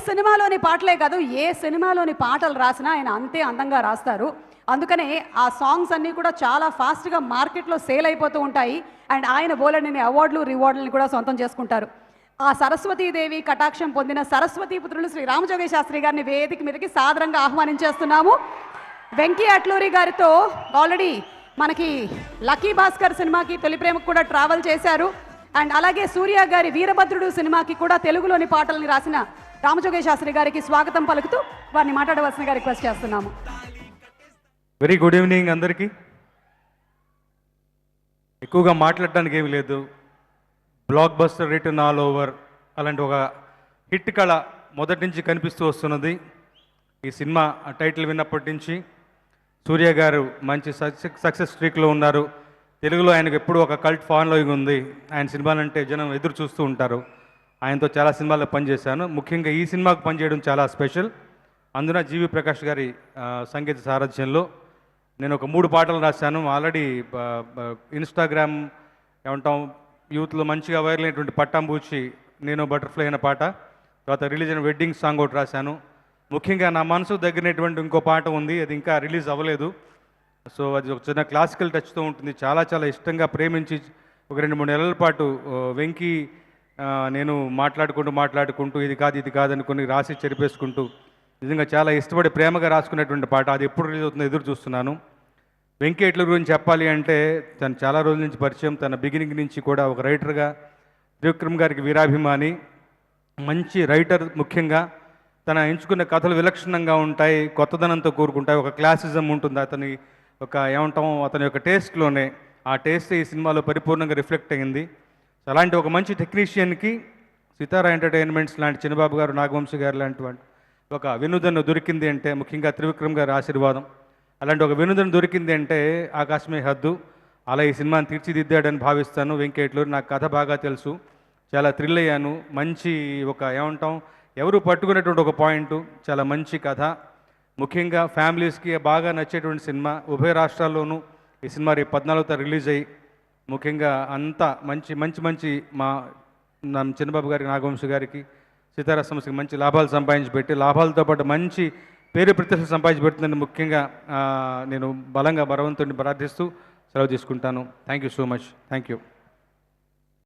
సినిమాలోని పాటలే కాదు, ఏ సినిమాలోని పాటలు రాసినా ఆయన అంతే అందంగా రాస్తారు. అందుకనే ఆ సాంగ్స్ అన్నీ కూడా చాలా ఫాస్ట్గా మార్కెట్లో సేల్ అయిపోతూ ఉంటాయి. అండ్ ఆయన బోలెడన్ని అవార్డులు రివార్డులను కూడా సొంతం చేసుకుంటారు. ఆ సరస్వతీదేవి కటాక్షం పొందిన సరస్వతీ పుత్రులు శ్రీ రామజోగయ్య శాస్త్రి గారిని వేదిక మీదకి సాదరంగా ఆహ్వానించేస్తున్నాము. వెంకీ అట్లూరి గారితో ఆల్రెడీ మనకి లక్కీ భాస్కర్ సినిమాకి తొలి ప్రేమకు కూడా ట్రావెల్ చేశారు. అండ్ అలాగే సూర్య గారి వీరభద్రుడు సినిమాకి కూడా తెలుగులోని పాటల్ని రాసిన రామజోగయ్య శాస్త్రి గారికి స్వాగతం పలుకుతూ వారిని మాట్లాడవలసిందిగా రిక్వెస్ట్ చేస్తున్నాము. వెరీ గుడ్ ఈవినింగ్ అందరికీ. ఎక్కువగా మాట్లాడడానికి ఏమీ లేదు. Block buster written all over అలాంటి ఒక హిట్ కళ మొదటి నుంచి కనిపిస్తూ వస్తున్నది. ఈ సినిమా టైటిల్ విన్నప్పటి నుంచి సూర్య గారు మంచి సక్సెస్ స్ట్రీక్లో ఉన్నారు. తెలుగులో ఆయనకు ఎప్పుడూ ఒక కల్ట్ ఫాలోయింగ్ ఉంది. ఆయన సినిమాలంటే జనం ఎదురు చూస్తూ ఉంటారు. ఆయనతో చాలా సినిమాల్లో పనిచేశాను. ముఖ్యంగా ఈ సినిమాకు పనిచేయడం చాలా స్పెషల్. అందున జీవి ప్రకాష్ గారి సంగీత సారథ్యంలో నేను ఒక 3 పాటలు రాశాను. ఆల్రెడీ ఇన్స్టాగ్రామ్ ఏమంటాం యూత్లో మంచిగా వైరల్ అయినటువంటి పట్టాంబూచి నేను బటర్ఫ్లై అయిన పాట, తర్వాత రిలీజ్ అయిన వెడ్డింగ్ సాంగ్ ఒకటి రాశాను. ముఖ్యంగా నా మనసు దగ్గరనేటువంటి ఇంకో పాట ఉంది, అది ఇంకా రిలీజ్ అవ్వలేదు. సో అది ఒక చిన్న క్లాసికల్ టచ్తో ఉంటుంది. చాలా చాలా ఇష్టంగా ప్రేమించి ఒక 2-3 నెలల పాటు వెంకీ నేను మాట్లాడుకుంటూ ఇది కాదు అనుకుని రాసి చెరిపేసుకుంటూ నిజంగా చాలా ఇష్టపడి ప్రేమగా రాసుకునేటువంటి పాట. అది ఎప్పుడు రిలీజ్ అవుతుందో ఎదురు చూస్తున్నాను. వెంకీ అట్లూరి గురించి చెప్పాలి అంటే తను చాలా రోజుల నుంచి పరిచయం. తన బిగినింగ్ నుంచి కూడా ఒక రైటర్గా త్రివిక్రమ్ గారికి వీరాభిమాని, మంచి రైటర్. ముఖ్యంగా తన ఎంచుకున్న కథలు విలక్షణంగా ఉంటాయి, కొత్తదనంతో కూరుకుంటాయి, ఒక క్లాసిజం ఉంటుంది అతని ఒక అతని యొక్క టేస్ట్లోనే. ఆ టేస్ట్ ఈ సినిమాలో పరిపూర్ణంగా రిఫ్లెక్ట్ అయ్యింది. అలాంటి ఒక మంచి టెక్నీషియన్కి సితారా ఎంటర్టైన్మెంట్స్ లాంటి చిన్నబాబు గారు, నాగవంశీ గారు లాంటి ఒక వినోదం దొరికింది అంటే ముఖ్యంగా త్రివిక్రమ్ గారి ఆశీర్వాదం. అలాంటి ఒక వినోదం దొరికింది అంటే ఆకాశమే హద్దు. అలా ఈ సినిమాని తీర్చిదిద్దాడని భావిస్తాను. వెంకీ అట్లూరి నాకు కథ బాగా తెలుసు, చాలా థ్రిల్ అయ్యాను. మంచి ఒక ఎవరు పట్టుకునేటువంటి ఒక పాయింట్, చాలా మంచి కథ. ముఖ్యంగా ఫ్యామిలీస్కి బాగా నచ్చేటువంటి సినిమా. ఉభయ రాష్ట్రాల్లోనూ ఈ సినిమా రేపు 14వ తారీఖు రిలీజ్ అయ్యి ముఖ్యంగా అంతా మంచి మా చిన్నబాబు గారికి, నాగవంశీ గారికి, సితారా సంస్థకి మంచి లాభాలు సంపాదించి పెట్టి, లాభాలతో పాటు మంచి పేరు ప్రతిష్టలు సంపాదించి పెడుతుందని ముఖ్యంగా నేను బలంగా భగవంతుడిని ప్రార్థిస్తూ సెలవు తీసుకుంటాను. Thank you so much. Thank you.